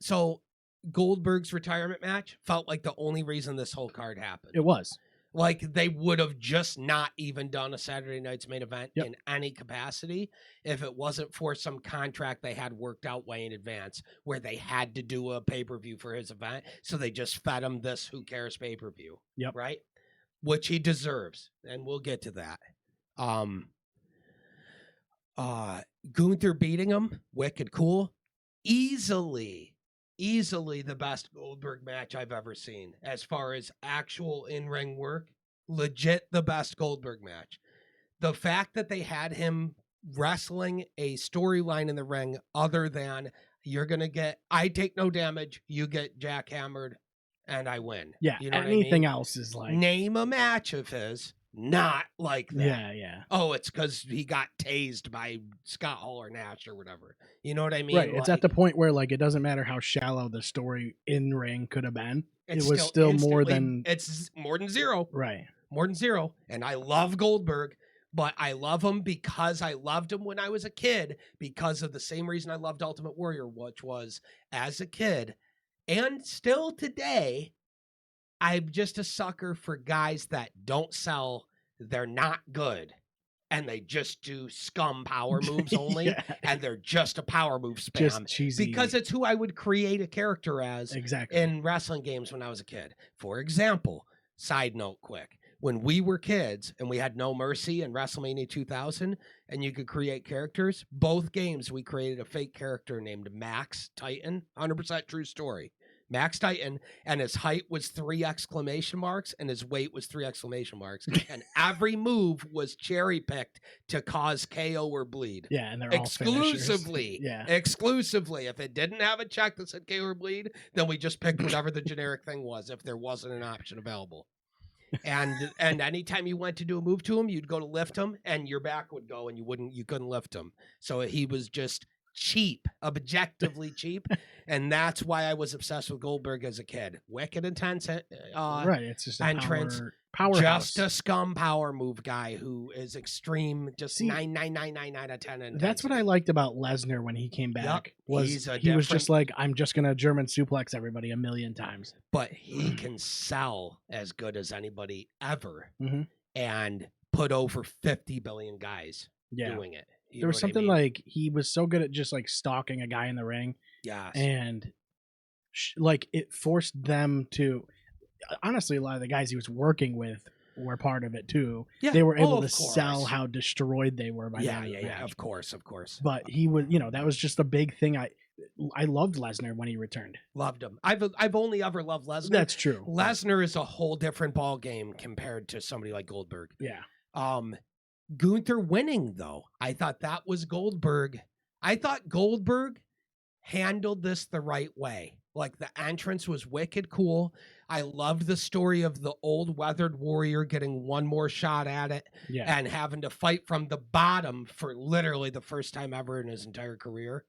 So Goldberg's retirement match felt like the only reason this whole card happened. It was. Like they would have just not even done a Saturday night's main event in any capacity if it wasn't for some contract they had worked out way in advance where they had to do a pay-per-view for his event. So they just fed him this who cares pay-per-view. Yep. Right? Which he deserves. And we'll get to that. Gunther beating him, wicked cool. Easily the best Goldberg match I've ever seen as far as actual in-ring work. Legit the best Goldberg match. The fact that they had him wrestling a storyline in the ring other than you're going to get, I take no damage, you get jackhammered, and I win. Yeah, you know anything what I mean? else is like... Name a match of his. Not like that. Yeah. Oh, it's because he got tased by Scott Hall or Nash or whatever. You know what I mean? Right. It's at the point where like it doesn't matter how shallow the story in ring could have been. It was still more than... It's more than zero. Right. More than zero. And I love Goldberg, but I love him because I loved him when I was a kid because of the same reason I loved Ultimate Warrior, which was as a kid and still today, I'm just a sucker for guys that don't sell. They're not good. And they just do scum power moves only. And they're just a power move spam. Just cheesy. Because it's who I would create a character as in wrestling games when I was a kid. For example, side note quick. When we were kids and we had No Mercy in WrestleMania 2000 and you could create characters, both games we created a fake character named Max Titan. 100% true story. Max Titan, and his height was 3 exclamation marks, and his weight was 3 exclamation marks, and every move was cherry picked to cause KO or bleed. Yeah, and they're exclusively. Yeah, exclusively. If it didn't have a check that said KO or bleed, then we just picked whatever the generic thing was if there wasn't an option available. And anytime you went to do a move to him, you'd go to lift him, and your back would go, and you couldn't lift him. So he was just cheap, objectively cheap, and that's why I was obsessed with Goldberg as a kid. Wicked intense, right? It's just entrance, powerhouse. just a scum power move guy who is extreme. Just 9 out of 10. Intensity. That's what I liked about Lesnar when he came back. Yep. He was just like, I'm just gonna German suplex everybody 1,000,000 times. But he can sell as good as anybody ever, and put over 50 billion guys doing it. There was something like he was so good at just like stalking a guy in the ring. Yes. And like it forced them to, honestly, a lot of the guys he was working with were part of it too. Yeah. They were able to sell how destroyed they were by yeah, of course. But he would, that was just a big thing. I loved Lesnar when he returned. Loved him. I've only ever loved Lesnar. That's true. Lesnar is a whole different ball game compared to somebody like Goldberg. Yeah. Gunther winning, though, I thought that was Goldberg. I thought Goldberg handled this the right way. Like the entrance was wicked cool. I loved the story of the old weathered warrior getting one more shot at it and having to fight from the bottom for literally the first time ever in his entire career.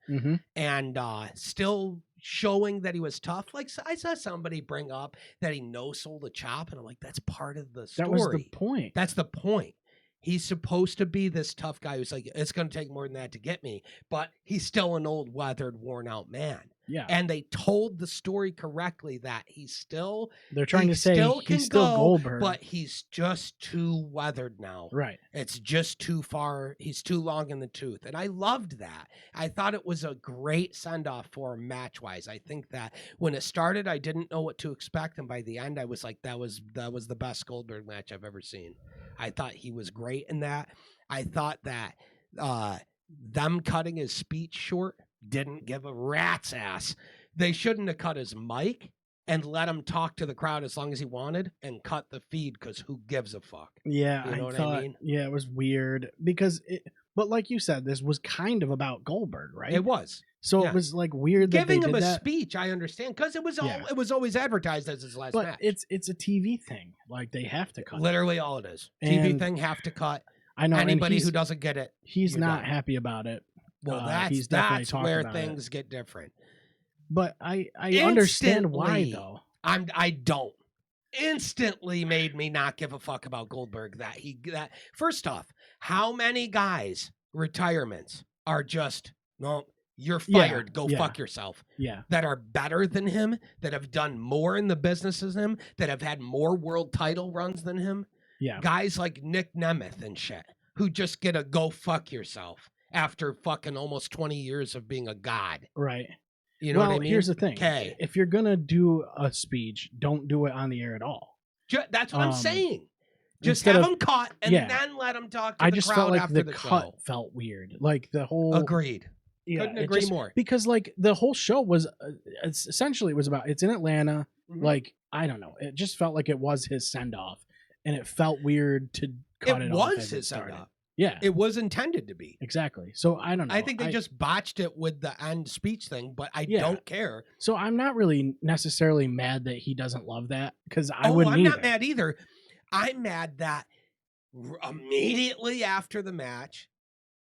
And still showing that he was tough. Like I saw somebody bring up that he no-sold a chop, and I'm like, that's part of the story. That was the point. That's the point. He's supposed to be this tough guy who's like, it's going to take more than that to get me. But he's still an old, weathered, worn-out man. Yeah. And they told the story correctly that he's still... They're trying to say he's still Goldberg. But he's just too weathered now. Right. It's just too far. He's too long in the tooth. And I loved that. I thought it was a great send-off for him match-wise. I think that when it started, I didn't know what to expect. And by the end, I was like, that was the best Goldberg match I've ever seen. I thought he was great in that. I thought that them cutting his speech short didn't give a rat's ass. They shouldn't have cut his mic and let him talk to the crowd as long as he wanted and cut the feed, because who gives a fuck? Yeah, you know what I mean? Yeah, it was weird because but like you said, this was kind of about Goldberg, right? It was. So it was like weird that giving they him did a that. speech. I understand, because it was always advertised as his last match. It's a TV thing. Like they have to cut. Literally all it is. TV thing, have to cut. I know anybody who doesn't get it. He's not happy about it. Well, that's where things get different. But I understand why though. I don't. Instantly made me not give a fuck about Goldberg. First off, how many guys' retirements are just, no, you're fired. Go yeah. fuck yourself. Yeah. That are better than him, that have done more in the business than him, that have had more world title runs than him. Yeah. Guys like Nick Nemeth and shit who just get a go fuck yourself after fucking almost 20 years of being a god. Right. You know what I mean? Here's the thing. Okay. If you're going to do a speech, don't do it on the air at all. That's what I'm saying. Just have them caught and then let them talk to the crowd felt like after the cut show. Felt weird. Like the whole... Agreed. Yeah, couldn't agree more. Because like the whole show was essentially, it was about, it's in Atlanta. Mm-hmm. Like, I don't know. It just felt like it was his send off, and it felt weird to cut it off. It was his send off. Yeah, it was intended to be. Exactly. So I don't know. I think they just botched it with the end speech thing, but I don't care. So I'm not really necessarily mad that he doesn't love that, because I wouldn't. I'm not mad either. I'm mad that immediately after the match,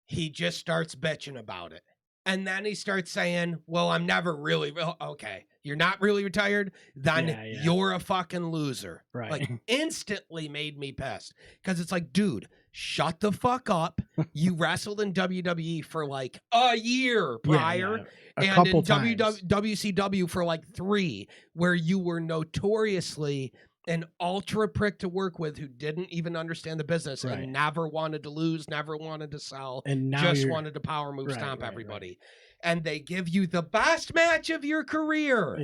he just starts bitching about it. And then he starts saying, well, I'm never really okay. You're not really retired? Then you're a fucking loser. Right. Like, instantly made me pissed. Because it's like, dude, shut the fuck up. You wrestled in WWE for like a year prior. And in WCW for like 3, where you were notoriously an ultra prick to work with who didn't even understand the business and never wanted to lose, never wanted to sell, and now just wanted to power move stomp everybody. And they give you the best match of your career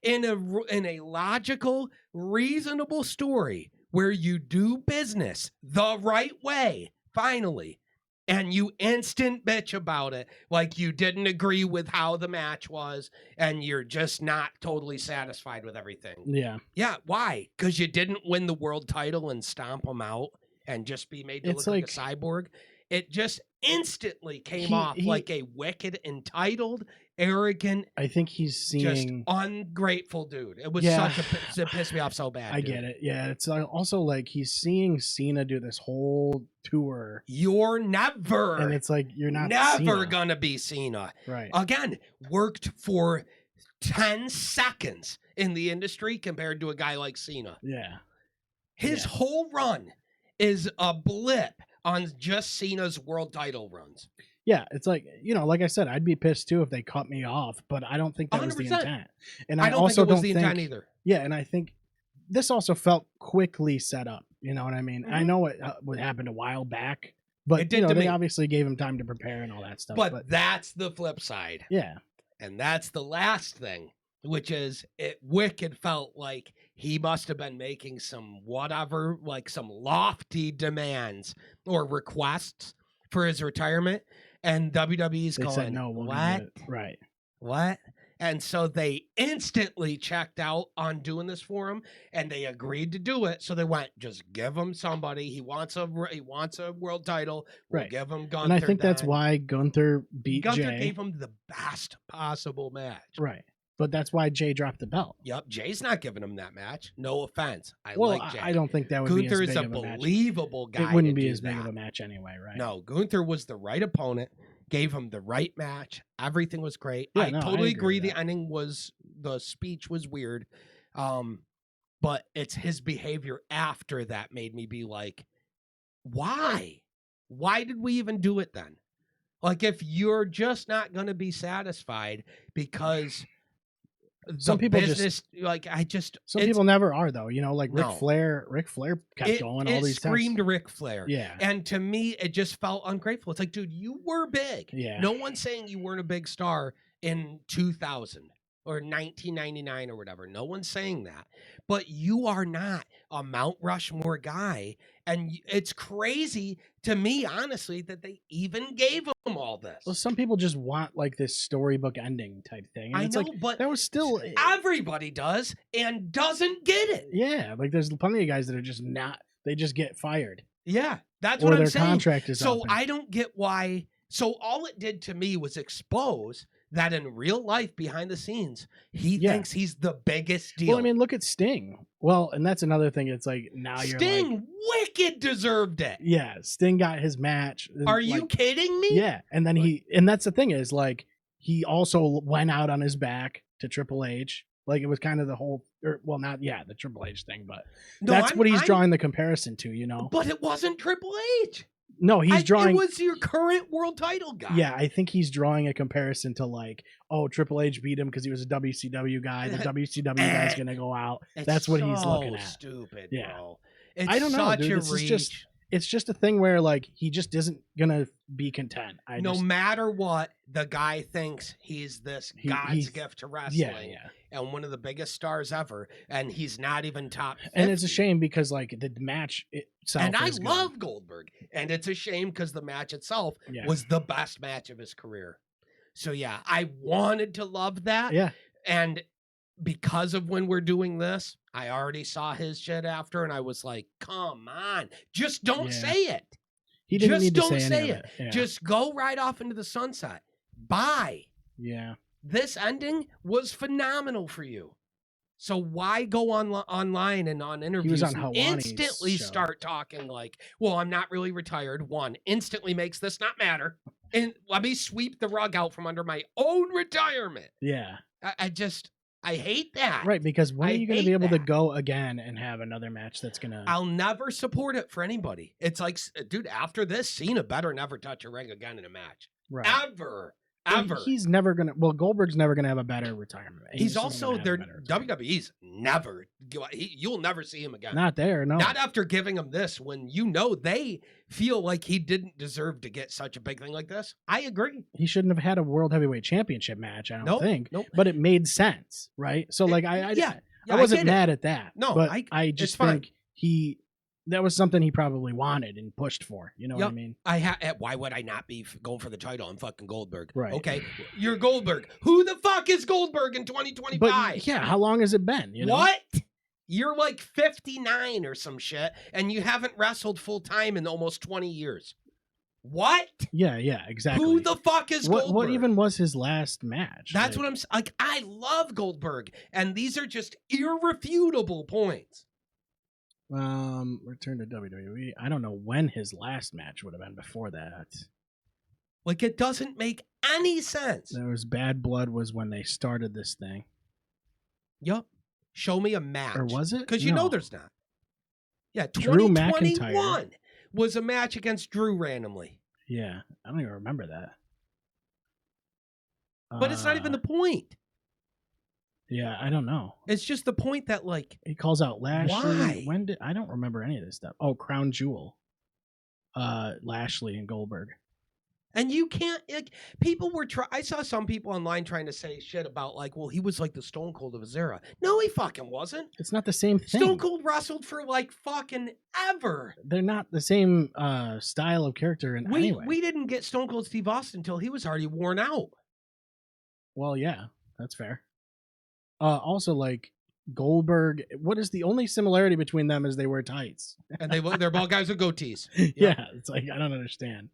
in a logical, reasonable story where you do business the right way, finally. And you instant bitch about it like you didn't agree with how the match was and you're just not totally satisfied with everything. Yeah. Yeah, why? Because you didn't win the world title and stomp them out and just be made to look like a cyborg? It just instantly came off like a wicked, entitled, arrogant, I think he's seeing... just ungrateful dude. It was such a... It pissed me off so bad. I get it. Yeah, it's also like he's seeing Cena do this whole tour. You're never... And it's like, you're not never gonna be Cena. Right. Again, worked for 10 seconds in the industry compared to a guy like Cena. Yeah. His whole run is a blip on just Cena's world title runs. Yeah, it's like, like I said, I'd be pissed too if they cut me off, but I don't think that 100%. Was the intent. And I also think it was the intent either. Yeah, and I think this also felt quickly set up. You know what I mean? Mm-hmm. I know what happened a while back, but it did they obviously gave him time to prepare and all that stuff. But that's the flip side. Yeah. And that's the last thing, which is Wicked felt like he must have been making some whatever, like some lofty demands or requests for his retirement. And WWE's they going, said, no, we'll what? Right. What? And so they instantly checked out on doing this for him, and they agreed to do it. So they went, just give him somebody. He wants a world title. We'll give him Gunther. And I think that's why Gunther beat Jay. Gunther gave him the best possible match. Right. But that's why Jay dropped the belt. Yep, Jay's not giving him that match. No offense. I like Jay. I don't think that would be as big of a match. Gunther is a believable guy. It wouldn't be as big of a match anyway, right? No, Gunther was the right opponent, gave him the right match. Everything was great. I totally agree the ending the speech was weird. But it's his behavior after that made me be like, why? Why did we even do it then? Like, if you're just not going to be satisfied because... Some people people never are though, like Ric Flair kept going all these times. It screamed Ric Flair. Yeah. And to me, it just felt ungrateful. It's like, dude, you were big. Yeah. No one's saying you weren't a big star in 2000 or 1999 or whatever. No one's saying that. But you are not a Mount Rushmore guy. And it's crazy to me, honestly, that they even gave him all this. Well, some people just want like this storybook ending type thing. And I know, but that was still... Everybody does and doesn't get it. Yeah, like there's plenty of guys that are just not... They just get fired. Yeah, that's what I'm saying. Or their contract is So open. I don't get why... So all it did to me was expose that in real life, behind the scenes, he thinks he's the biggest deal. Well, I mean, look at Sting. Well, and that's another thing. It's like, now Sting wicked deserved it. Yeah, Sting got his match. Are you kidding me? Yeah, and then and that's the thing is, like, he also went out on his back to Triple H. Like, it was kind of the whole, the Triple H thing, but that's what he's drawing the comparison to, But it wasn't Triple H. No, he's drawing. It was your current world title guy. Yeah, I think he's drawing a comparison to like, oh, Triple H beat him because he was a WCW guy. The WCW guy's gonna go out. That's what he's looking at. Stupid, yeah. bro. It's I don't know, dude. It's just a thing where like he just isn't gonna be content. No matter what, the guy thinks he's this God's gift to wrestling. Yeah. And one of the biggest stars ever, and he's not even top 50. And it's a shame because like the match itself. And I love Goldberg, and it's a shame because the match itself was the best match of his career. So yeah, I wanted to love that. Yeah, and because of when we're doing this, I already saw his shit after, and I was like, "Come on, just don't say it." He didn't need to say it. Yeah. Just go right off into the sunset. Bye. Yeah. This ending was phenomenal for you. So why go online and on interviews and instantly start talking like, well, I'm not really retired. One, instantly makes this not matter. And let me sweep the rug out from under my own retirement. Yeah. I hate that. Right, because when are you going to be able to go again and have another match that's going to... I'll never support it for anybody. It's like, dude, after this, Cena better never touch a ring again in a match. Right. Ever. He's never gonna. Well, Goldberg's never gonna have a better retirement. He's also their WWE's never. You'll never see him again. Not there. No. Not after giving him this. When they feel like he didn't deserve to get such a big thing like this. I agree. He shouldn't have had a World Heavyweight Championship match. I don't think. Nope. But it made sense, right? So like I wasn't mad at that. No, but I just think that was something he probably wanted and pushed for. You know what I mean? Why would I not be going for the title? I'm fucking Goldberg. Right. Okay. You're Goldberg. Who the fuck is Goldberg in 2025? But yeah, how long has it been? You know? What? You're like 59 or some shit, and you haven't wrestled full time in almost 20 years. What? Yeah, exactly. Who the fuck is Goldberg? What even was his last match? That's what I'm like. I love Goldberg, and these are just irrefutable points. Return to WWE. I don't know when his last match would have been before that. Like, it doesn't make any sense. There was Bad Blood was when they started this thing. Yup. Show me a match. Or was it? Because you know there's not. Yeah, 2021 was a match against Drew randomly. Yeah, I don't even remember that. But it's not even the point. Yeah, I don't know. It's just the point that, like... He calls out Lashley. Why? I don't remember any of this stuff. Oh, Crown Jewel. Lashley and Goldberg. And you can't... Like, people were... I saw some people online trying to say shit about, like, well, he was like the Stone Cold of his era. No, he fucking wasn't. It's not the same thing. Stone Cold wrestled for, like, fucking ever. They're not the same style of character in any way. We didn't get Stone Cold Steve Austin until he was already worn out. Well, yeah, that's fair. Also, like Goldberg, what is the only similarity between them is they wear tights, and they're both guys with goatees. Yeah, it's like I don't understand.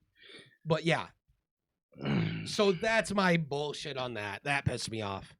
But yeah, so that's my bullshit on that. That pissed me off.